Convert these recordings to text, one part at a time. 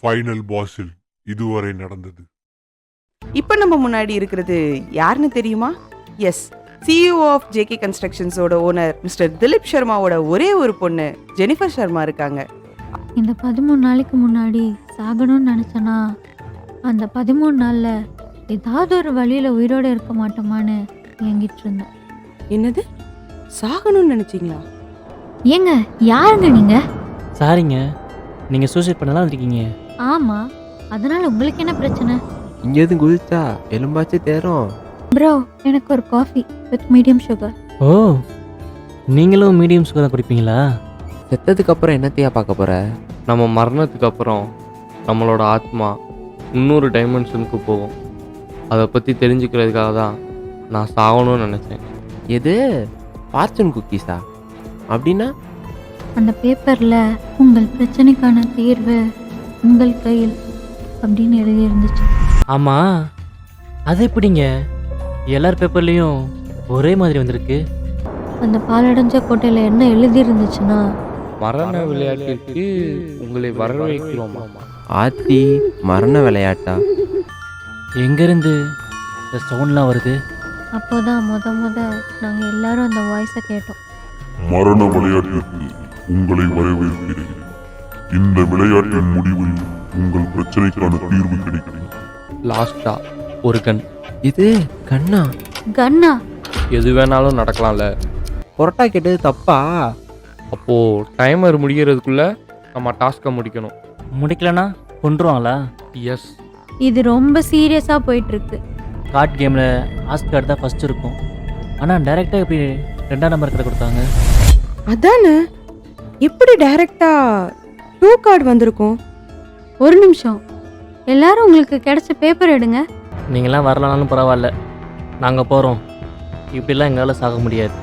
Final பாஸில் இதுவரை நடந்தது. இப்போ நம்ம முன்னாடி இருக்கிறது யாருன்னு தெரியுமா? எஸ், CEO ஆஃப் JK கன்ஸ்ட்ரக்ஷன்ஸோட ஓனர் மிஸ்டர் திலீப் சர்மாவோட ஒரே ஒரு பொண்ணு ஜெனிஃபர் சர்மா இருக்காங்க. இந்த 13 நாளைக்கு முன்னாடி சாகணும்னு நினச்சேன்னா அந்த 13 நாளில் ஏதாவது ஒரு வழியில் உயிரோடு இருக்க மாட்டோமான்னு ஏங்கிட்டு இருந்தேன். என்னது, சாகணும்னு நினைச்சீங்களா? ஏங்க யாருங்க நீங்கள்? சாரிங்க, நீங்கள் சூசைட் பண்ணலாம் இருக்கீங்க. ஆமாம், அதனால் உங்களுக்கு என்ன பிரச்சனை? இங்கே எதுவும் குதிச்சா எலும்பாச்சு தேரும். ப்ரோ, எனக்கு ஒரு காஃபி வித் மீடியம் சுகர். ஓ, நீங்களும் மீடியம் சுகர் தான் குடிப்பீங்களா? செத்ததுக்கு அப்புறம் என்னத்தையா பார்க்க போற? நம்ம மரணத்துக்கு அப்புறம் நம்மளோட ஆத்மா இன்னொரு டைமென்ஷனுக்கு போகும். அதை பற்றி தெரிஞ்சுக்கிறதுக்காக தான் நான் சாகணும்னு நினச்சேன். எது ஃபார்ச்சூன் குக்கீஸா? அப்படின்னா அந்த பேப்பரில் உங்கள் பிரச்சனைக்கான தீர்வு உங்கள் கையில் அப்படின்னு எழுதி இருந்துச்சு. ஆமாம், அது எப்படிங்க எல்லார் பேப்பர்லேயும் ஒரே மாதிரி வந்திருக்கு? அந்த பாலடைஞ்ச கோட்டையில் என்ன எழுதி இருந்துச்சுன்னா, மரண விளையாட்டிற்கு உங்களை வரவேற்கிறோமா. ஆத்தி மரண விளையாட்டா? எங்கேருந்து இந்த சவுண்ட்லாம் வருது? அப்போதான் முத நாங்கள் எல்லாரும் அந்த வாய்ஸை கேட்டோம். மரண விளையாட்டிற்கு உங்களை வரவேற்கிறேன். இந்த விளையாட்டின் முடிவில் உங்கள் பிரச்சனைக்கான தீர்வு கிடைக்கும். லாஸ்டா ஒரு கன். இது கண்ணா? கன்னா? எது வேணாலும் நடக்கலாம்ல. பொரோட்டா கேட்டது தப்பா? அப்போது டைமர் முடிகிறதுக்குள்ளே நம்ம டாஸ்க்கை முடிக்கணும். முடிக்கலன்னா கொண்டுருவாங்களா? எஸ். இது ரொம்ப சீரியஸாக போயிட்டுருக்கு. கார்ட் கேமில் ஆஸ்கார்டு தான் ஃபஸ்ட்டு இருக்கும், ஆனால் டைரெக்டாக எப்படி 2ஆம் நம்பர் கடை கொடுத்தாங்க? அதானே, எப்படி டைரக்டா 2 கார்டு வந்திருக்கும்? ஒரு நிமிஷம், எல்லாரும் உங்களுக்கு கிடைச்ச பேப்பர் எடுங்க. நீங்களாம் வரலனாலும் பரவாயில்ல, நாங்கள் போகிறோம். இப்படிலாம் எங்களால் சாக முடியாது.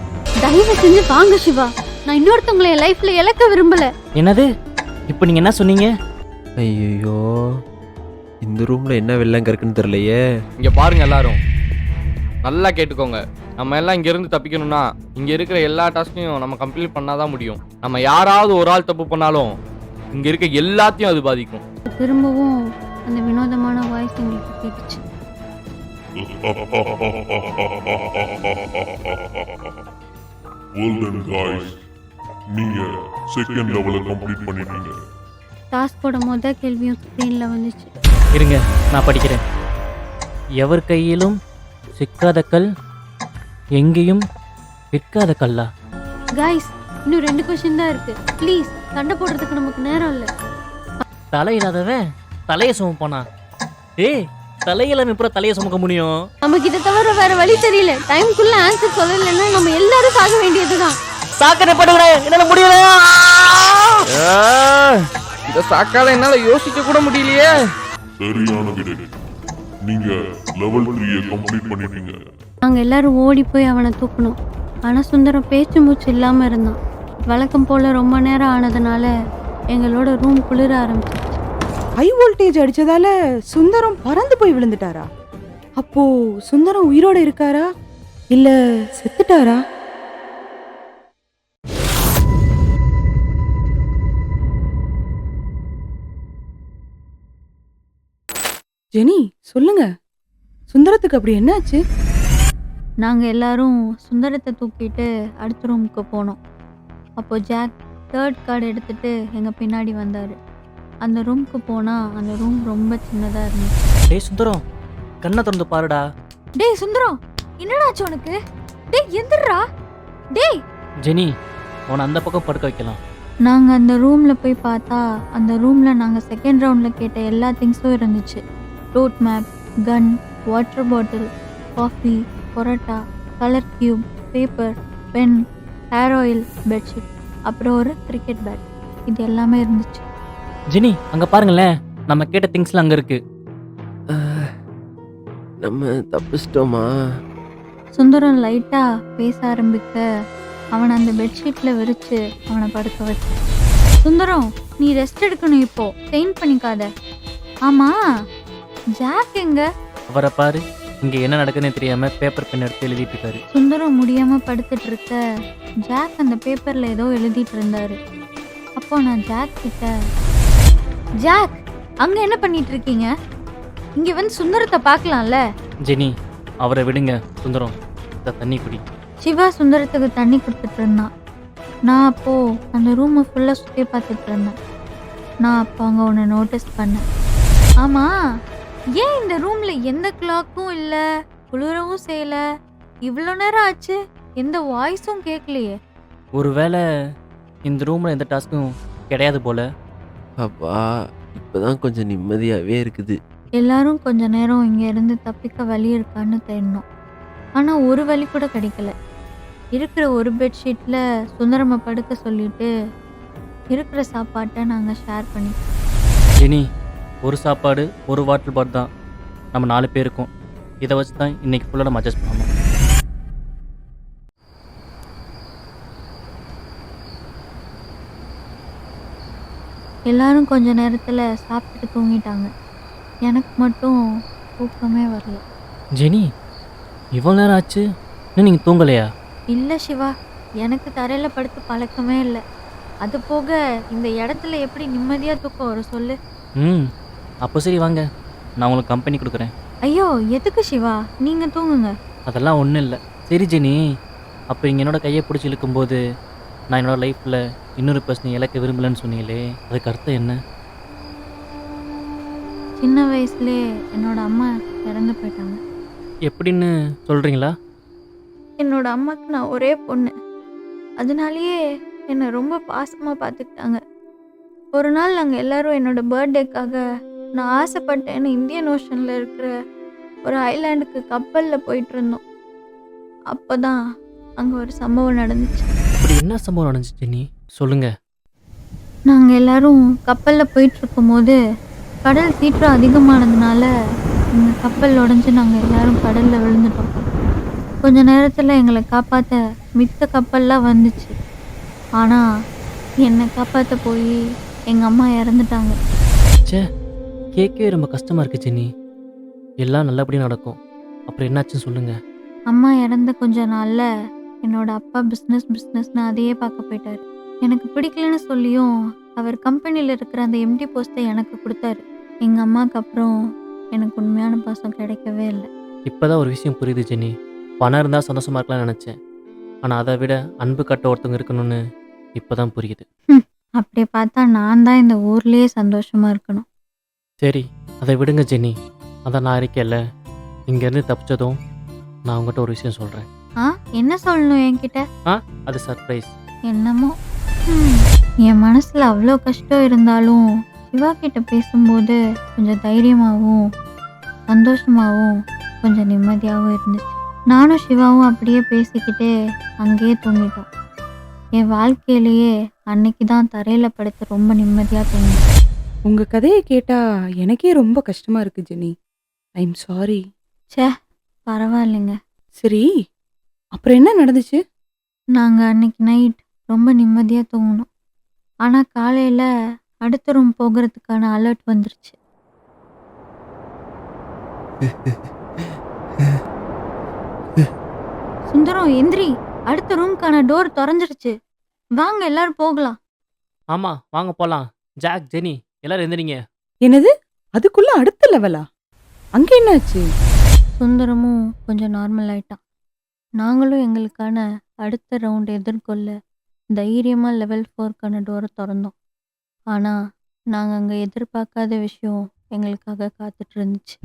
தயவு செஞ்சு வாங்க சிவா, நான் இன்னொருத்தவங்களை என் லைஃப்ல இழக்க விரும்பல. என்னது, இப்போ நீங்கள் என்ன சொன்னீங்க? ஐயோ, இந்த ரூம்ல என்ன வெள்ளங்க இருக்குன்னு தெரியலையே. இங்கே பாருங்க, எல்லாரும் நல்லா கேட்டுக்கோங்க. நம்ம எல்லாம் இங்கேருந்து தப்பிக்கணும்னா இங்கே இருக்கிற எல்லா டாஸ்க்கையும் நம்ம கம்ப்ளீட் பண்ணாதான் முடியும். நம்ம யாராவது ஒரு ஆள் தப்பு பண்ணாலும் இங்கே இருக்க எல்லாத்தையும் அது பாதிக்கும். திரும்பவும் அந்த வினோதமான வாய்ஸ் எங்களுக்கு கேட்டுச்சு. Well done guys, நீங்க செகண்ட் லெவலை கம்ப்ளீட் பண்ணிட்டீங்க. டாஸ்கோட முத கேள்வியும் ஸ்க்ரீனில் வந்துச்சு. இருங்க, நான் படிக்கிறேன். எவர் கையிலும் சிக்காத கல் எங்கேயும் விற்காத கல்லா? கைஸ், இன்னும் 2 கொஸ்டின் தான் இருக்கு. ப்ளீஸ், சண்டை போடுறதுக்கு நமக்கு நேரம் இல்லை. தலை இல்லாதவன் தலையை சுமப்பானா? ஏய், தலையில்லாம எப்பறம் தலையை சுமக்க முடியும்? நமக்கு இதை தவிர வேற வழி தெரியல. டைம்குள்ள ஆன்சர் சொல்லலைன்னா நம்ம எல்லாரும் சாக வேண்டியதுதான். சாக்கடை படுகிறேன், என்னால முடியல. இந்த சாக்கால என்னால் யோசிக்க கூட முடியலையே. சரியான விடை, நீங்க லெவல் 3 கம்ப்ளீட் பண்ணிட்டீங்க. நாங்கள் எல்லாரும் ஓடி போய் அவனை தூக்கணும். ஆனால் சுந்தரம் பேச்சு மூச்சு இல்லாமல் இருந்தான். வழக்கம் போல் ரொம்ப நேரம் ஆனதுனால எங்களோட ரூம் குளிர ஆரம்பிச்சிருச்சு. ஹை வோல்டேஜ் அடிச்சதால சுந்தரம் பறந்து போய் விழுந்துட்டாரா? அப்போ சுந்தரம் உயிரோட இருக்காரா இல்ல செத்துட்டாரா? ஜெனி, சொல்லுங்க, சுந்தரத்துக்கு அப்படி என்னாச்சு? நாங்கள் எல்லாரும் சுந்தரத்தை தூக்கிட்டு அடுத்த ரூமுக்கு போனோம். அப்போது ஜாக் 3rd கார்டு எடுத்துகிட்டு எங்கள் பின்னாடி வந்தார். அந்த ரூமுக்கு போனால் அந்த ரூம் ரொம்ப சின்னதாக இருந்துச்சு. டேய் சுந்தரம், கண்ணை திறந்து பாருடா. டேய் சுந்தரம், என்னடாச்சு உனக்கு? டேய் எந்திரா. டேய் ஜெனி, உன்னை அந்த பக்கம் படுக்க வைக்கலாம். நாங்கள் அந்த ரூமில் போய் பார்த்தா அந்த ரூமில் நாங்கள் செகண்ட் ரவுண்டில் கேட்ட எல்லா திங்ஸும் இருந்துச்சு. Route map, gun, water bottle, coffee, parotta, colour cube, paper, pen, hair oil, bedsheet, அப்புறம் ஒரு கிரிக்கெட் பேட். இது எல்லாமே இருந்துச்சு. ஜெனி, அங்கே பாருங்களேன், நம்ம கேட்ட திங்ஸ்லாம் அங்கே இருக்கு. நம்ம தப்பிச்சிட்டோமா? சுந்தரம் லைட்டாக பேச ஆரம்பிக்க அவனை அந்த பெட்ஷீட்டில் விரித்து அவனை படுக்க வச்சு, சுந்தரம் நீ ரெஸ்ட் எடுக்கணும், இப்போ பெயிண்ட் பண்ணிக்காத. ஆமாம், ஜாக் எங்க? அவரை பாரு, இங்கே என்ன நடக்குதுன்னு தெரியாமல் பேப்பர் பென் எடுத்து எழுதிட்டு இருக்காரு. சுந்தரம் முடியாமல் படுத்துட்டு இருக்க ஜாக் அந்த பேப்பரில் ஏதோ எழுதிட்டு இருந்தாரு. அப்போ நான் ஜாக் கிட்ட, ஜாக் அங்க என்ன பண்ணிட்டு இருக்கீங்க? இங்க வந்து சுந்தரத்தை பார்க்கலாம்ல. ஜெனி அவரை விடுங்க. சுந்தரம் இந்த தண்ணி குடி. சிவா சுந்தரத்துக்கு தண்ணி கொடுத்துட்டு இருந்தான். நான் அப்போ அந்த ரூமை ஃபுல்லா சுற்றி பார்த்துட்டு இருந்தேன். நான் அப்போ அங்கே ஒன்று நோட்டீஸ் பண்ணேன். ஆமா, ஏன் இந்த ரூம்ல எந்த கிளாக்கும் இல்லை, குளிரவும் செய்யல, இவ்வளோ நேரம் ஆச்சு, எந்த வாய்ஸும் கேட்கலையே? ஒருவேளை இந்த ரூமில் எந்த டாஸ்க்கும் கிடையாது போல. அப்பா இப்போதான் கொஞ்சம் நிம்மதியாகவே இருக்குது. எல்லாரும் கொஞ்ச நேரம் இங்க இருந்து தப்பிக்க வழி இருக்கான்னு தேடினோம். ஆனா ஒரு வழி கூட கிடைக்கல. இருக்கிற ஒரு பெட்ஷீட்ல சுந்தரமை படுக்க சொல்லிட்டு இருக்கிற சாப்பாட்டை நாங்க ஷேர் பண்ணிட்டோம். ஜெனி ஒரு சாப்பாடு ஒரு வாட்டர் பாட் தான் நம்ம 4 பேருக்கும். இதை வச்சு தான் இன்னைக்கு ஃபுல்லாக நம்ம அட்ஜஸ்ட் பண்ணணும். எல்லாரும் கொஞ்ச நேரத்துல சாப்பிட்டுட்டு தூங்கிட்டாங்க. எனக்கு மட்டும் தூக்கமே வரல. ஜெனி இவ்வளோ நேரம் ஆச்சு, இன்னும் நீங்கள் தூங்கலையா? இல்லை சிவா, எனக்கு தரையில் படுத்து பழக்கமே இல்லை. அது போக இந்த இடத்துல எப்படி நிம்மதியாக தூக்கம் வரும் சொல்லு? அப்போ சரி வாங்க, நான் உங்களுக்கு கம்பெனி கொடுக்குறேன். ஐயோ எதுக்கு சிவா, நீங்கள் தூங்குங்க. அதெல்லாம் ஒன்றும் இல்லை. சரி ஜெனி, அப்போ நீங்கள் என்னோட கையை பிடிச்சி இழுக்கும்போது நான் என்னோடய லைஃப்பில் இன்னொரு பர்சனை இழக்க விரும்பலைன்னு சொன்னீங்களே, அதுக்கு அர்த்தம் என்ன? சின்ன வயசுலேயே என்னோட அம்மா இறந்து போயிட்டாங்க. எப்படின்னு சொல்கிறீங்களா? என்னோட அம்மாவுக்கு நான் ஒரே பொண்ணு. அதனாலேயே என்னை ரொம்ப பாசமாக பார்த்துக்கிட்டாங்க. ஒரு நாள் நாங்கள் எல்லாரும் என்னோட பர்த்டேக்காக நான் ஆசைப்பட்டேன்னு இந்தியன் ஓஷனில் இருக்கிற ஒரு ஐலாண்டுக்கு கப்பலில் போயிட்டு இருந்தோம். அப்போ தான் அங்கே ஒரு சம்பவம் நடந்துச்சு. அப்படி என்ன சம்பவம் நடந்துச்சு ஜெனி, சொல்லுங்கள். நாங்கள் எல்லாரும் கப்பலில் போயிட்டு இருக்கும்போது கடல் சீற்றம் அதிகமானதுனால எங்கள் கப்பல் உடஞ்சி நாங்கள் எல்லாரும் கடலில் விழுந்துட்டோம். கொஞ்ச நேரத்தில் எங்களை காப்பாற்ற மித்த கப்பல்லாம் வந்துச்சு. ஆனால் என்னை காப்பாற்ற போய் எங்கள் அம்மா இறந்துட்டாங்க. சே, கேட்கவே ரொம்ப கஷ்டமாக இருக்குது ஜெனி. எல்லாம் நல்லபடியாக நடக்கும். அப்புறம் என்னாச்சுன்னு சொல்லுங்கள். அம்மா இறந்த கொஞ்ச நாளில் என்னோட அப்பா பிஸ்னஸ்னு அதையே பார்க்க போயிட்டார். எனக்கு பிடிக்கலன்னு சொல்லியும் அவர் கம்பெனியில் இருக்கிற அந்த எம்டி போஸ்ட்டை எனக்கு கொடுத்தாரு. எங்கள் அம்மாவுக்கு அப்புறம் எனக்கு உண்மையான பாசம் கிடைக்கவே இல்லை. இப்போ தான் ஒரு விஷயம் புரியுது ஜெனி. பணம் இருந்தால் சந்தோஷமாக இருக்கலாம்னு நினச்சேன். ஆனால் அதை விட அன்பு கட்ட ஒருத்தவங்க இருக்கணும்னு இப்போ தான் புரியுது. அப்படி பார்த்தா நான் தான் இந்த ஊர்லேயே சந்தோஷமாக இருக்கணும். சரி அதை விடுங்க ஜெனி. அதான் நான் இருக்கேன்ல, இங்கேருந்து தப்பிச்சதும் நான் உங்கள்கிட்ட ஒரு விஷயம் சொல்கிறேன். என்ன சொல்லணும் என்கிட்ட? அது சர்ப்ரைஸ். என்னமோ என் மனசில் அவ்வளோ கஷ்டம் இருந்தாலும் சிவா கிட்ட பேசும்போது கொஞ்சம் தைரியமாகவும் சந்தோஷமாகவும் கொஞ்சம் நிம்மதியாகவும் இருந்துச்சு. நானும் சிவாவும் அப்படியே பேசிக்கிட்டே அங்கேயே தூங்கிட்டோம். என் வாழ்க்கையிலேயே அன்னைக்கு தான் தரையில் படுத்து ரொம்ப நிம்மதியாக தூங்கிட்டேன். உங்க கதையை கேட்டா எனக்கே ரொம்ப கஷ்டமா இருக்கு ஜெனி. I'm sorry. பரவாயில்லைங்க. சரி, அப்புறம் என்ன நடந்துச்சு? நாங்கள் அன்னைக்கு நைட் ரொம்ப நிம்மதியாக தூங்கினோம். ஆனால் காலையில் அடுத்த ரூம் போகிறதுக்கான அலர்ட் வந்துருச்சு. சுந்தரம் எந்திரி, அடுத்த ரூம்க்கான டோர் திறந்துருச்சு, வாங்க எல்லாரும் போகலாம். ஆமாம் வாங்க போகலாம். ஜாக், ஜெனி எல்லாரும் எந்திரிங்க. என்னது, அதுக்குள்ள அடுத்த லெவலா? அங்க என்னாச்சு? சுந்தரமும் கொஞ்சம் நார்மல் ஆயிட்டான். நாங்களும் எங்களுக்கான அடுத்த ரவுண்ட் எதிர்கொள்ள தைரியமாக லெவல் 4க்கான டோரை திறந்தோம். ஆனால் நாங்கள் அங்கே எதிர்பார்க்காத விஷயம் எங்களுக்காக காத்துட்டு இருந்துச்சு.